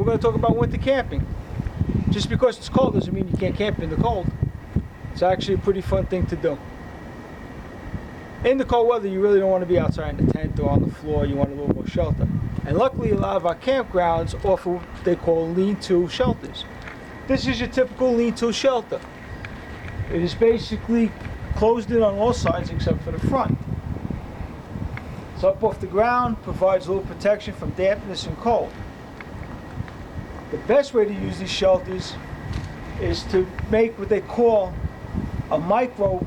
we're going to talk about winter camping. Just because it's cold doesn't mean you can't camp in the cold. It's actually a pretty fun thing to do. In the cold weather, you really don't want to be outside in the tent or on the floor. You want a little more shelter. And luckily, a lot of our campgrounds offer what they call lean-to shelters. This is your typical lean-to shelter. It is basically closed in on all sides except for the front. It's up off the ground, provides a little protection from dampness and cold. The best way to use these shelters is to make what they call a micro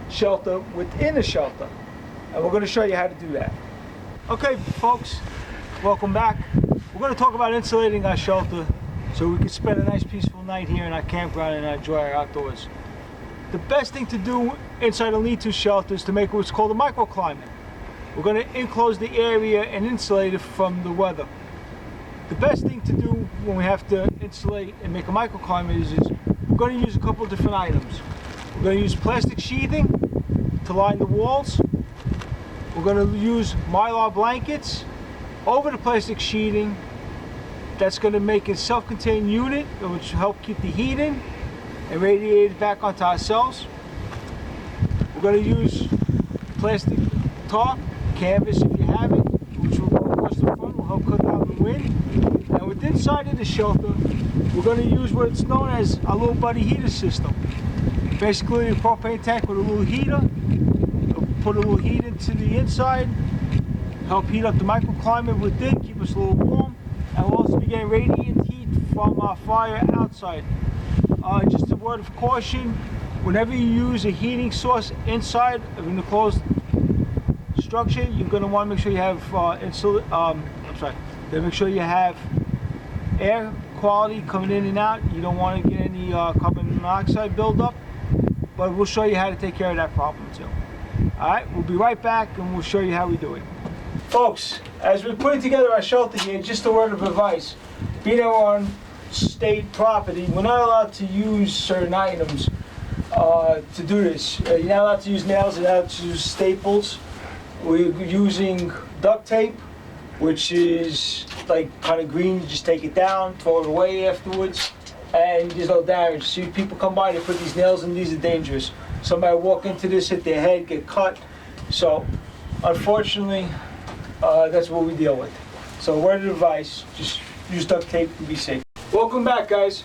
shelter within a shelter. And we're going to show you how to do that. Okay, folks, welcome back. We're going to talk about insulating our shelter so we can spend a nice peaceful night here in our campground and enjoy our outdoors. The best thing to do inside a lean-to shelter is to make what's called a microclimate. We're going to enclose the area and insulate it from the weather. The best thing to do when we have to insulate and make a microclimate is we're going to use a couple of different items. We're going to use plastic sheathing to line the walls. We're going to use mylar blankets over the plastic sheeting. That's going to make a self-contained unit which will help keep the heat in and radiate it back onto ourselves. We're going to use plastic tarp, canvas if you have it, which will go across the front, will help cut down the wind. And with inside of the shelter, we're going to use what's known as a little buddy heater system. Basically a propane tank with a little heater. It'll put a little heat into the inside, help heat up the microclimate within, keep us a little warm, and we'll also be getting radiant heat from our fire outside. Just a word of caution, whenever you use a heating source inside of an enclosed structure, you're going to want to make sure you have make sure you have air quality coming in and out. You don't want to get any carbon monoxide buildup, but we'll show you how to take care of that problem too. Alright, we'll be right back and we'll show you how we do it. Folks, as we're putting together our shelter here, just a word of advice. Being that we're on state property, we're not allowed to use certain items to do this. You're not allowed to use nails, you're not allowed to use staples. We're using duct tape, which is like kind of green. You just take it down, throw it away afterwards, and there's no damage. See, people come by, they put these nails in, these are dangerous. Somebody walk into this, hit their head, get cut. So, unfortunately, that's what we deal with. So, word of advice, just use duct tape to be safe. Welcome back, guys.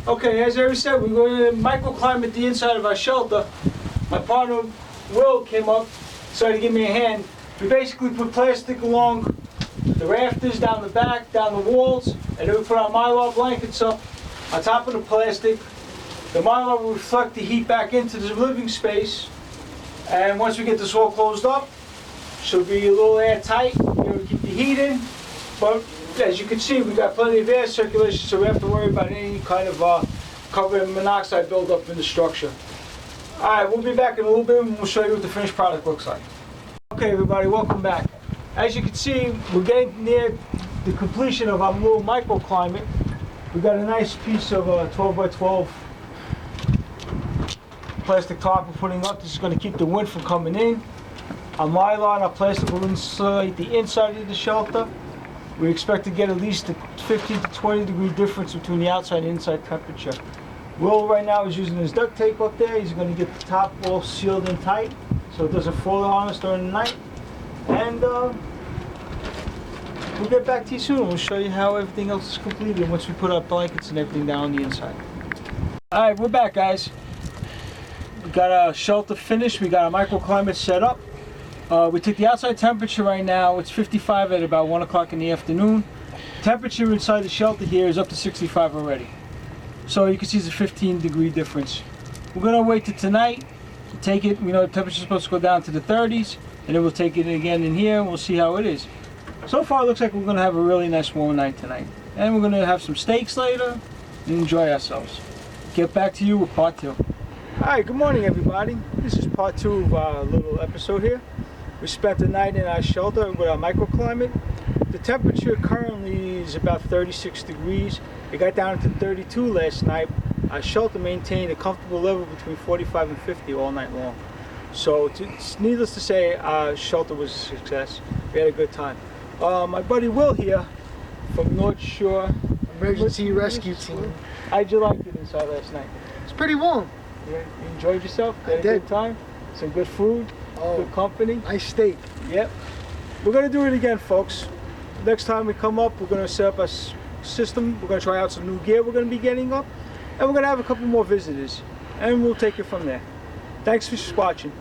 Okay, as I already said, we're going to microclimate the inside of our shelter. My partner, Will, came up, started to give me a hand. We basically put plastic along the rafters, down the back, down the walls, and then we put our mylar blankets up on top of the plastic. The mylar will reflect the heat back into the living space, and once we get this all closed up, she'll be a little airtight, be able to keep the heat in, but as you can see, we've got plenty of air circulation, so we don't have to worry about any kind of carbon monoxide buildup in the structure. Alright, we'll be back in a little bit and we'll show you what the finished product looks like. Okay everybody, welcome back. As you can see, we're getting near the completion of our little microclimate. We've got a nice piece of 12 by 12 plastic tarp we're putting up. This is going to keep the wind from coming in. Our mylar and our plastic will insulate the inside of the shelter. We expect to get at least a 15 to 20 degree difference between the outside and inside temperature. Will right now is using his duct tape up there. He's going to get the top all sealed in tight so it doesn't fall on us during the night. And we'll get back to you soon. We'll show you how everything else is completed once we put our blankets and everything down on the inside. Alright, we're back, guys. We got our shelter finished. We got our microclimate set up. We took the outside temperature right now. It's 55 at about 1 o'clock in the afternoon. Temperature inside the shelter here is up to 65 already. So you can see it's a 15 degree difference. We're going to wait till tonight to take it. We know the temperature is supposed to go down to the 30s. And then we'll take it again in here and we'll see how it is. So far it looks like we're going to have a really nice warm night tonight. And we're going to have some steaks later and enjoy ourselves. Get back to you with part 2. Alright, good morning everybody. This is part 2 of our little episode here. We spent the night in our shelter with our microclimate. The temperature currently is about 36 degrees. It got down to 32 last night. Our shelter maintained a comfortable level between 45 and 50 all night long. So needless to say, our shelter was a success. We had a good time. My buddy Will here from North Shore Emergency rescue team. How'd you like it inside last night? It's pretty warm. Yeah, you enjoyed yourself? I Had a did. good time? Some good food? Oh, Good company? nice steak. Yep. We're gonna do it again, folks. Next time we come up, we're gonna set up a system. We're gonna try out some new gear we're gonna be getting up, and we're gonna have a couple more visitors, and we'll take it from there. Thanks for watching.